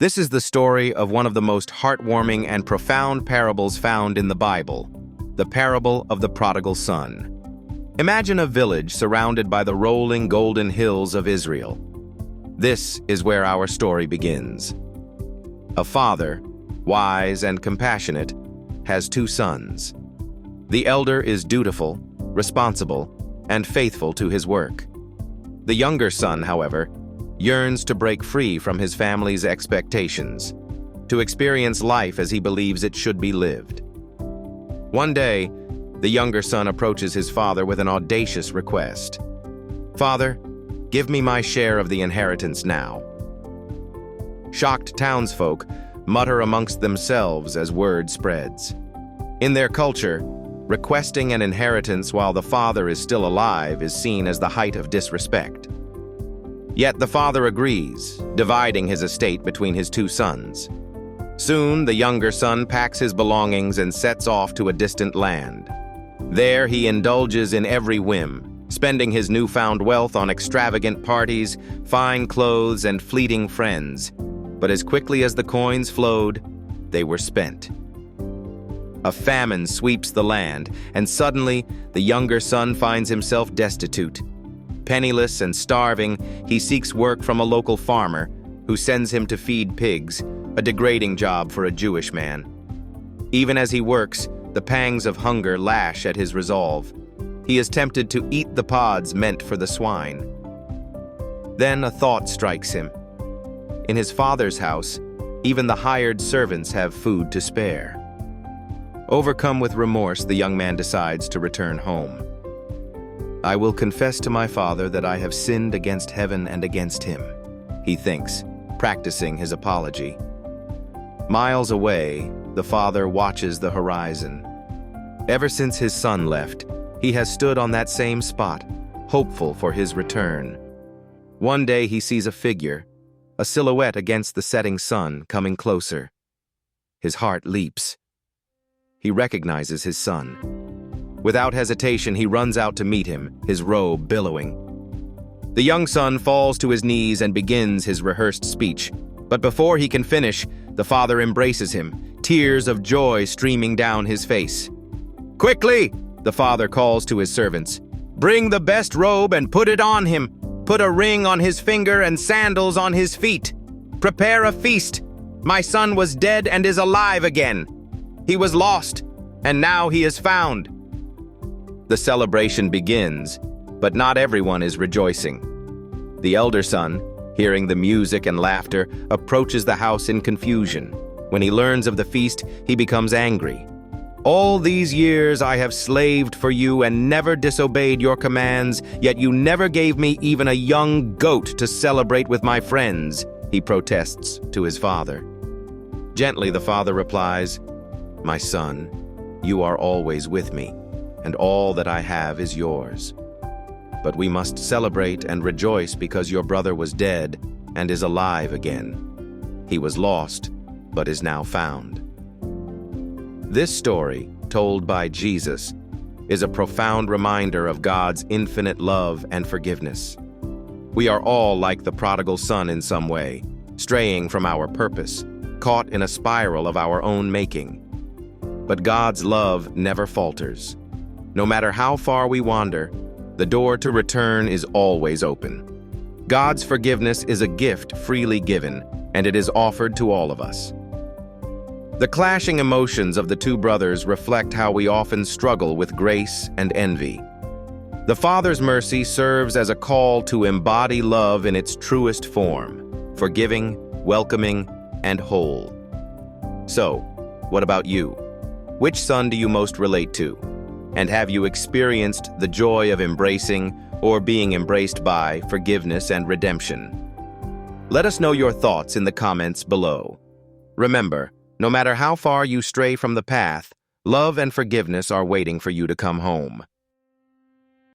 This is the story of one of the most heartwarming and profound parables found in the Bible, the parable of the Prodigal Son. Imagine a village surrounded by the rolling golden hills of Israel. This is where our story begins. A father, wise and compassionate, has two sons. The elder is dutiful, responsible, and faithful to his work. The younger son, however, yearns to break free from his family's expectations, to experience life as he believes it should be lived. One day, the younger son approaches his father with an audacious request. "Father, give me my share of the inheritance now." Shocked townsfolk mutter amongst themselves as word spreads. In their culture, requesting an inheritance while the father is still alive is seen as the height of disrespect. Yet the father agrees, dividing his estate between his two sons. Soon, the younger son packs his belongings and sets off to a distant land. There, he indulges in every whim, spending his newfound wealth on extravagant parties, fine clothes, and fleeting friends. But as quickly as the coins flowed, they were spent. A famine sweeps the land, and suddenly, the younger son finds himself destitute. Penniless and starving, he seeks work from a local farmer, who sends him to feed pigs, a degrading job for a Jewish man. Even as he works, the pangs of hunger lash at his resolve. He is tempted to eat the pods meant for the swine. Then a thought strikes him. In his father's house, even the hired servants have food to spare. Overcome with remorse, the young man decides to return home. "I will confess to my father that I have sinned against heaven and against him," he thinks, practicing his apology. Miles away, the father watches the horizon. Ever since his son left, he has stood on that same spot, hopeful for his return. One day he sees a figure, a silhouette against the setting sun, coming closer. His heart leaps. He recognizes his son. Without hesitation, he runs out to meet him, his robe billowing. The young son falls to his knees and begins his rehearsed speech. But before he can finish, the father embraces him, tears of joy streaming down his face. "Quickly!" the father calls to his servants. "Bring the best robe and put it on him. Put a ring on his finger and sandals on his feet. Prepare a feast. My son was dead and is alive again. He was lost, and now he is found." The celebration begins, but not everyone is rejoicing. The elder son, hearing the music and laughter, approaches the house in confusion. When he learns of the feast, he becomes angry. "All these years I have slaved for you and never disobeyed your commands, yet you never gave me even a young goat to celebrate with my friends," he protests to his father. Gently, the father replies, "My son, you are always with me, and all that I have is yours. But we must celebrate and rejoice because your brother was dead and is alive again. He was lost, but is now found." This story, told by Jesus, is a profound reminder of God's infinite love and forgiveness. We are all like the prodigal son in some way, straying from our purpose, caught in a spiral of our own making. But God's love never falters. No matter how far we wander, the door to return is always open. God's forgiveness is a gift freely given, and it is offered to all of us. The clashing emotions of the two brothers reflect how we often struggle with grace and envy. The Father's mercy serves as a call to embody love in its truest form, forgiving, welcoming, and whole. So, what about you? Which son do you most relate to? And have you experienced the joy of embracing or being embraced by forgiveness and redemption? Let us know your thoughts in the comments below. Remember, no matter how far you stray from the path, love and forgiveness are waiting for you to come home.